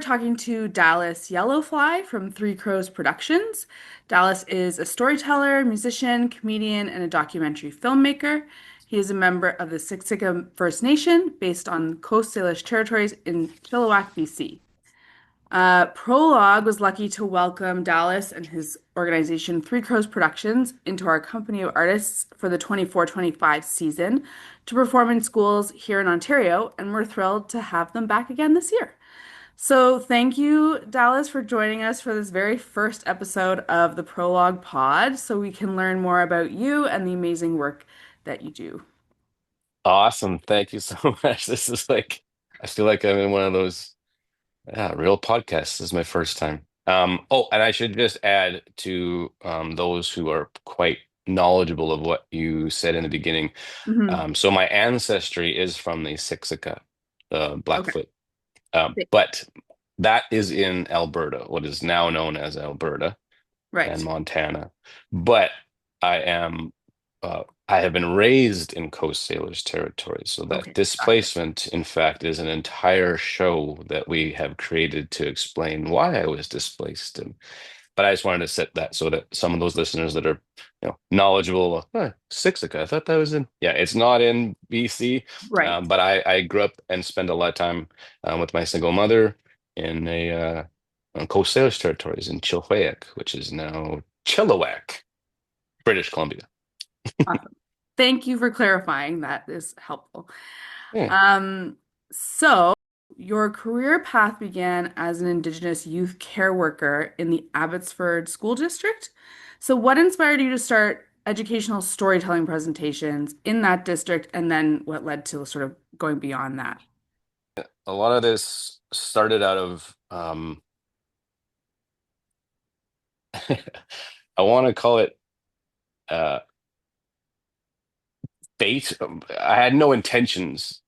talking to Dallas Yellowfly from Three Crows Productions. Dallas is a storyteller, musician, comedian, and a documentary filmmaker. He is a member of the Siksika First Nation based on Coast Salish territories in Chilliwack, BC. Prologue was lucky to welcome Dallas and his organization, Three Crows Productions, into our company of artists for the 24-25 season to perform in schools here in Ontario, and we're thrilled to have them back again this year. So, thank you, Dallas, for joining us for this very first episode of the Prologue Pod so we can learn more about you and the amazing work that you do. Awesome. Thank you so much. This is like, I feel like I'm in one of those real podcasts. This is my first time. And I should just add to those who are quite knowledgeable of what you said in the beginning. Hmm. So my ancestry is from the Siksika, Okay. Blackfoot. But that is in Alberta, what is now known as Alberta and Right. Montana. But I am I have been raised in Coast Salish territory, so that Okay. Gotcha. displacement, in fact, is an entire show that we have created to explain why I was displaced. But I just wanted to set that so that some of those listeners that are, knowledgeable, Siksika, I thought that was in, yeah, it's not in BC, Right. but I grew up and spent a lot of time with my single mother in on Coast Salish territories in Chilliwack, which is now Chilliwack, British Columbia. Awesome. Thank you for clarifying. That is helpful. Yeah. Um, so your career path began as an Indigenous youth care worker in the Abbotsford School District. So what inspired you to start educational storytelling presentations in that district, and then what led to sort of going beyond that? A lot of this started out of I want to call it uh fate. I had no intentions.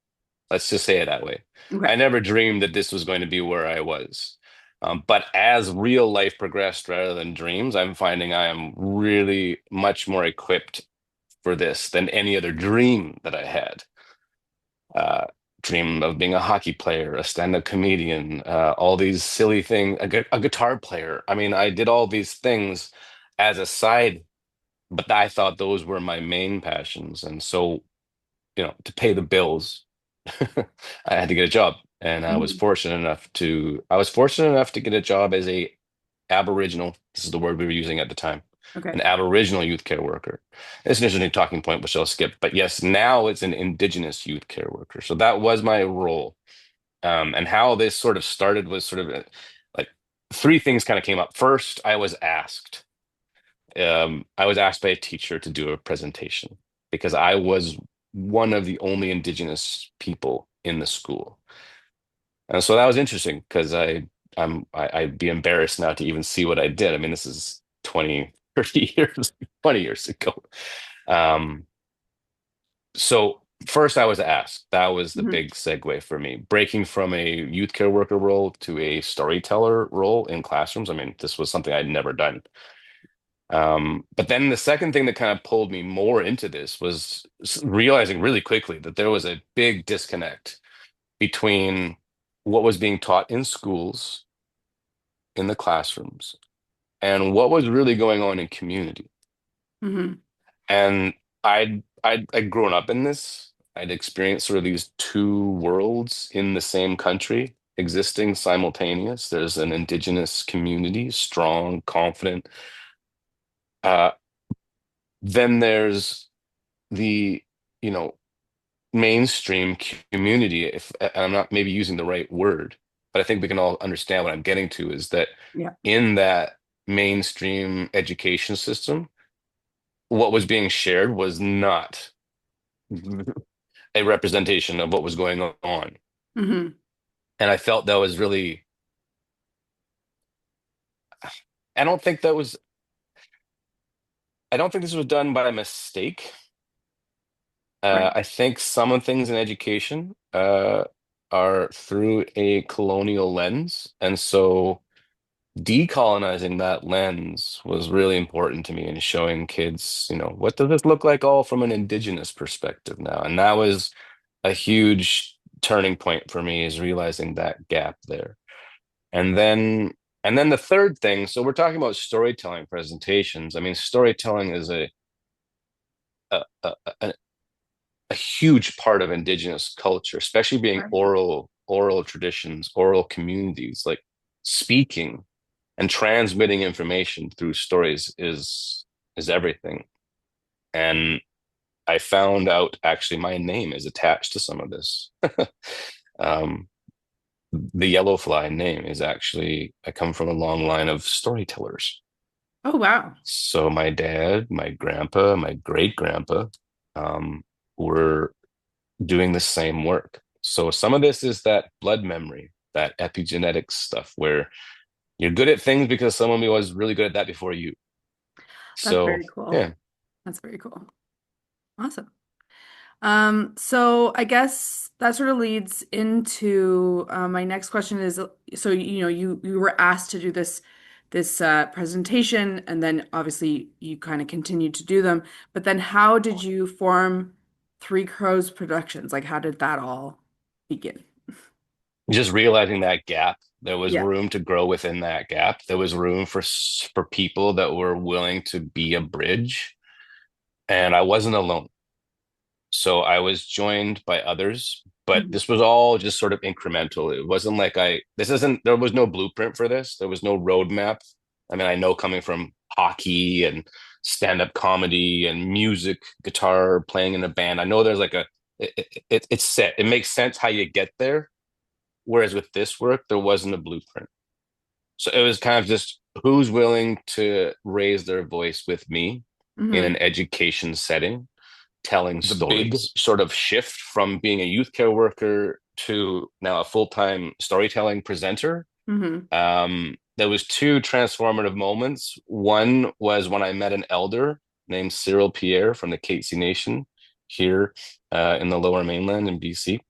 Let's just say it that way. I Okay. never dreamed that this was going to be where I was. But as real life progressed rather than dreams, I'm finding I am really much more equipped for this than any other dream that I had. Uh, Dream of being a hockey player, a stand-up comedian, all these silly things, a guitar player. I mean, I did all these things as a side, but I thought those were my main passions. And so, to pay the bills, I had to get a job. And Mhm. I was fortunate enough to get a job as a Aboriginal, this is the word we were using at the time, an Okay. Aboriginal youth care worker. It's an interesting talking point, which I'll skip. But yes, now it's an Indigenous youth care worker. So that was my role. And how this sort of started was sort of like three things kind of came up. First, I was asked by a teacher to do a presentation because I was one of the only Indigenous people in the school. And so that was interesting because I'd be embarrassed now to even see what I did. I mean, this is 20, 30 years, 20 years ago. Um, so first I was asked, that was the Mhm. big segue for me, breaking from a youth care worker role to a storyteller role in classrooms. I mean, this was something I'd never done. But then the second thing that kind of pulled me more into this was realizing really quickly that there was a big disconnect between what was being taught in schools, in the classrooms, and what was really going on in community. Mhm. And I'd grown up in this. I'd experienced sort of these two worlds in the same country existing simultaneous. There's an indigenous community, strong, confident. Uh, then there's the, you know, mainstream community. If and I'm not maybe using the right word, but I think we can all understand what I'm getting to is that Yeah. in that mainstream education system, what was being shared was not a representation of what was going on. Hmm. And I felt that was really, I don't think that was, I don't think this was done by mistake. Right. I think some of things in education are through a colonial lens. And so decolonizing that lens was really important to me and showing kids, what does this look like all from an indigenous perspective now? And that was a huge turning point for me is realizing that gap there. And then and then the third thing, so we're talking about storytelling presentations. I mean, storytelling is a, a huge part of indigenous culture, especially being Sure. oral traditions, oral communities. Like speaking and transmitting information through stories is everything. And I found out actually my name is attached to some of this. um, the Yellowfly name is actually, I come from a long line of storytellers. Oh, wow. So my dad, my grandpa, my great grandpa um, were doing the same work. So some of this is that blood memory, that epigenetics stuff where you're good at things because someone was really good at that before you. That's So very cool. yeah, That's very cool. Awesome. So I guess that sort of leads into my next question is so you were asked to do this presentation and then obviously you kind of continued to do them, but then how did you form Three Crows Productions? Like how did that all begin? just realizing that gap, there was Yeah. room to grow within that gap. There was room for people that were willing to be a bridge, and I wasn't alone. So I was joined by others, but Mhm. this was all just sort of incremental. It wasn't like there was no blueprint for this. There was no roadmap. I mean, I know coming from hockey and stand-up comedy and music, guitar, playing in a band, I know there's like it's set. It makes sense how you get there. Whereas with this work, there wasn't a blueprint. So it was kind of just who's willing to raise their voice with me in Hmm. an education setting telling the big sort of shift from being a youth care worker to now a full-time storytelling presenter. Hmm. There was two transformative moments. One was when I met an elder named Cyril Pierre from the Katzie Nation here in the Lower Mainland in BC.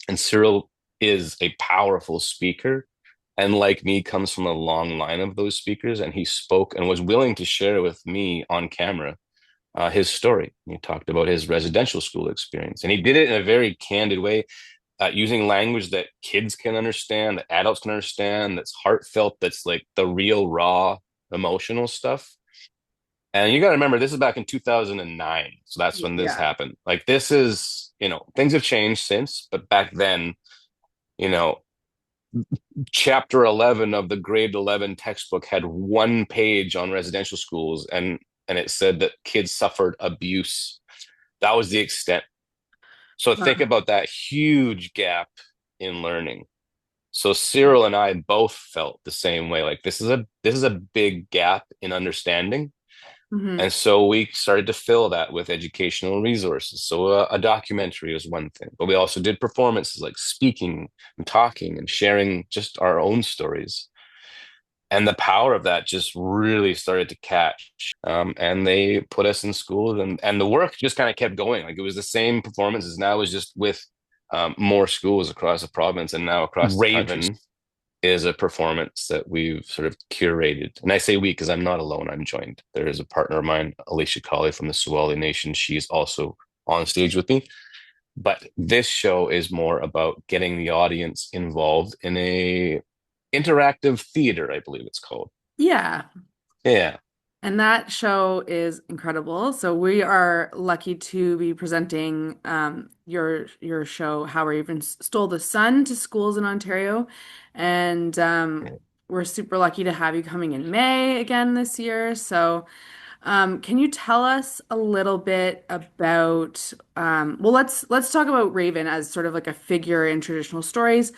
And Cyril is a powerful speaker, and like me, comes from a long line of those speakers. And he spoke and was willing to share with me on camera his story. He talked about his residential school experience, and he did it in a very candid way, using language that kids can understand, that adults can understand, that's heartfelt, that's like the real raw emotional stuff. And you got to remember, this is back in 2009. So that's when this Yeah. happened. Like, this is, things have changed since, but back then, you know, chapter 11 of the grade 11 textbook had one page on residential schools, and it said that kids suffered abuse. That was the extent. So think Wow. about that huge gap in learning. So Cyril and I both felt the same way. Like this is a big gap in understanding. Hmm. And so we started to fill that with educational resources. So a documentary was one thing, but we also did performances like speaking and talking and sharing just our own stories. And the power of that just really started to catch. And they put us in schools, and the work just kind of kept going. Like it was the same performances. Now it was just with more schools across the province and now across the country. Raven is a performance that we've sort of curated. And I say we because I'm not alone. I'm joined. There is a partner of mine, Alicia Colley from the Suwali Nation. She's also on stage with me. But this show is more about getting the audience involved in a interactive theater, I believe it's called. Yeah. Yeah. And that show is incredible. So we are lucky to be presenting your show, How Raven Stole the Sun, to schools in Ontario. And we're super lucky to have you coming in May again this year. So can you tell us a little bit about well, let's talk about Raven as sort of like a figure in traditional stories,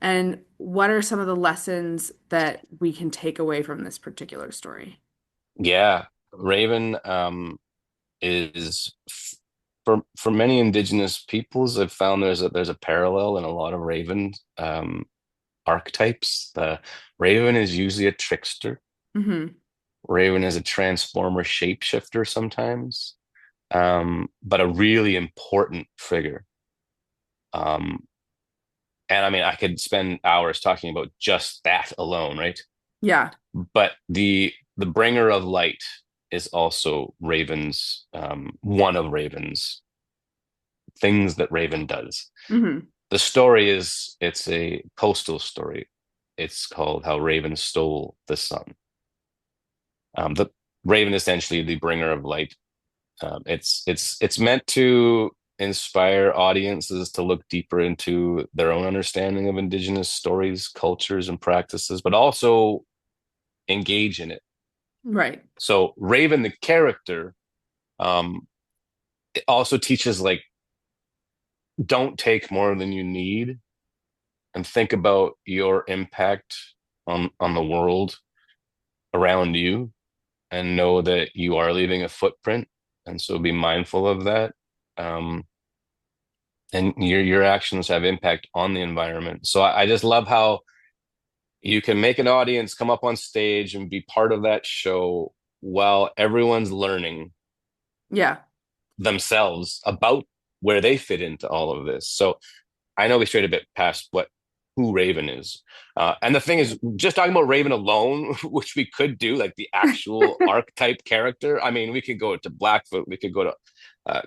and what are some of the lessons that we can take away from this particular story? Yeah. Raven is for many indigenous peoples, I've found there's a parallel in a lot of Raven archetypes. The Raven is usually a trickster. Hmm. Raven is a transformer shapeshifter sometimes, but a really important figure. Um, and I mean, I could spend hours talking about just that alone, right? Yeah. But the bringer of light is also Raven's one of Raven's things that Raven does. Hmm. The story is it's a coastal story. It's called How Raven Stole the Sun. The Raven essentially the bringer of light. It's meant to inspire audiences to look deeper into their own understanding of indigenous stories, cultures, and practices, but also engage in it. Right. So Raven, the character, um, it also teaches like don't take more than you need and think about your impact on the world around you and know that you are leaving a footprint, and so be mindful of that. Um, and your actions have impact on the environment. So I just love how you can make an audience come up on stage and be part of that show while everyone's learning Yeah. themselves about where they fit into all of this. So I know we strayed a bit past what who Raven is. And the thing is, just talking about Raven alone, which we could do, like the actual archetype character. I mean, we could go to Blackfoot, we could go to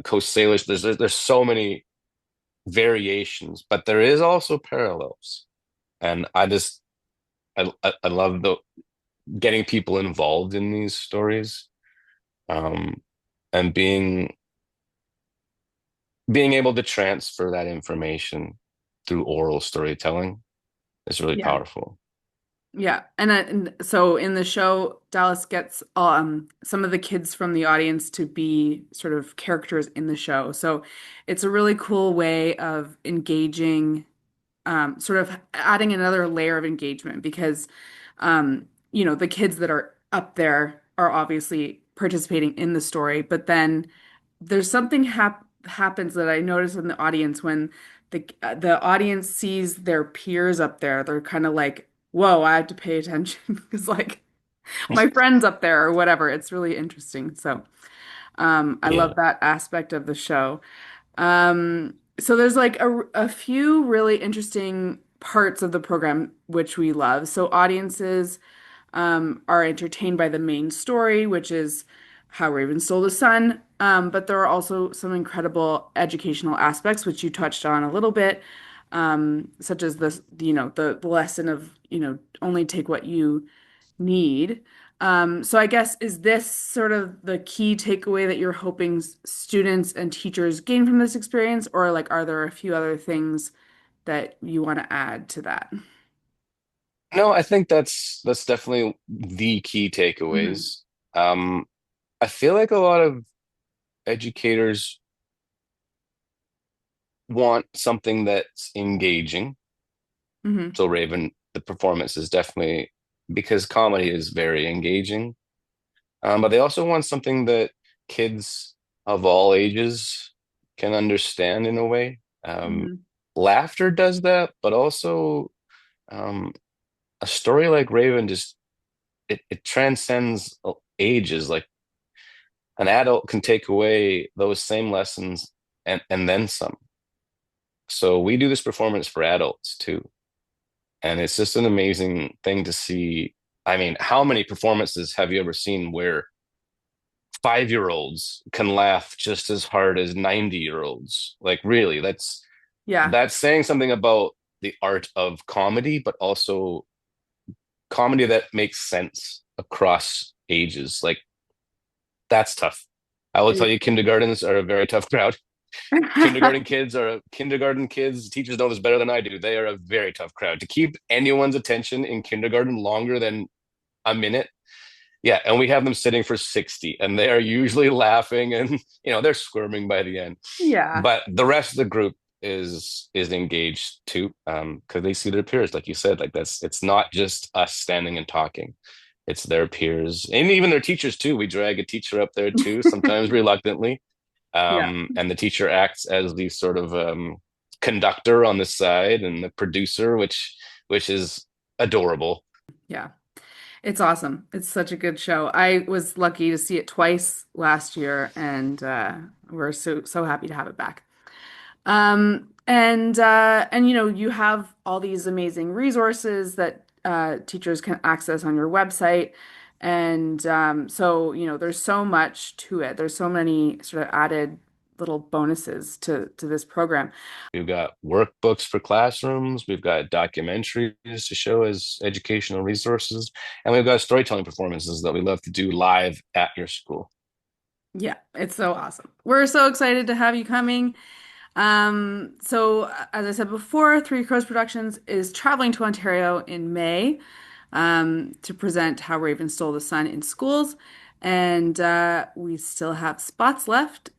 Coast Salish. There's so many variations, but there is also parallels. And I love the getting people involved in these stories, um, and being able to transfer that information through oral storytelling is really Yeah. powerful. Yeah. And so in the show, Dallas gets some of the kids from the audience to be sort of characters in the show. So it's a really cool way of engaging, sort of adding another layer of engagement because, the kids that are up there are obviously participating in the story, but then there's something happens that I notice in the audience when the audience sees their peers up there. They're kind of like, "Whoa, I have to pay attention," because like my friend's up there or whatever. It's really interesting. So, I love Yeah. that aspect of the show. So there's like a few really interesting parts of the program which we love. So audiences are entertained by the main story, which is how Raven stole the sun. But there are also some incredible educational aspects, which you touched on a little bit, such as the lesson of, only take what you need. So I guess is this sort of the key takeaway that you're hoping students and teachers gain from this experience, or like are there a few other things that you want to add to that? No, I think that's definitely the key Hmm. takeaways. Um, I feel like a lot of educators want something that's engaging. Hmm. So Raven, the performance is definitely because comedy is very engaging. But they also want something that kids of all ages can understand in a way. Hmm. Laughter does that, but also um, a story like Raven just it transcends ages. Like an adult can take away those same lessons and then some. So we do this performance for adults too, and it's just an amazing thing to see. I mean, how many performances have you ever seen where 5-year-olds can laugh just as hard as 90-year-olds? Like, really, Yeah. that's saying something about the art of comedy, but also comedy that makes sense across ages. Like, that's tough. I will tell you, kindergartens are a very tough crowd. Kindergarten kids, teachers know this better than I do. They are a very tough crowd. To keep anyone's attention in kindergarten longer than a minute. Yeah, and we have them sitting for 60 and they are usually laughing and they're squirming by the end. Yeah. But the rest of the group is engaged too, because they see their peers, like you said. Like it's not just us standing and talking. It's their peers and even their teachers too. We drag a teacher up there too, sometimes reluctantly. Yeah. And the teacher acts as the sort of conductor on the side and the producer, which is adorable. Yeah. It's awesome. It's such a good show. I was lucky to see it twice last year, and we're so happy to have it back. And you have all these amazing resources that teachers can access on your website. And so there's so much to it. There's so many sort of added little bonuses to this program. We've got workbooks for classrooms, we've got documentaries to show as educational resources, and we've got storytelling performances that we love to do live at your school. Yeah, it's so awesome. We're so excited to have you coming. As I said before, Three Crows Productions is traveling to Ontario in May, to present How Raven Stole the Sun in schools, and we still have spots left.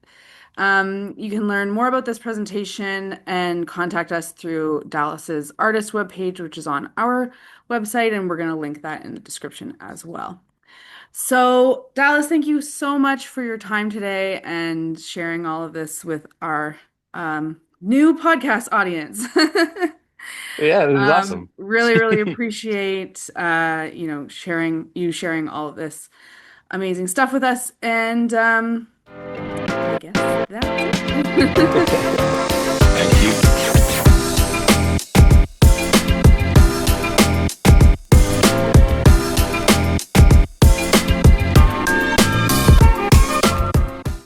You can learn more about this presentation and contact us through Dallas's artist webpage, which is on our website, and we're going to link that in the description as well. So, Dallas, thank you so much for your time today and sharing all of this with our new podcast audience. Yeah, this is awesome. Really, really appreciate sharing all of this amazing stuff with us. And I guess that's it.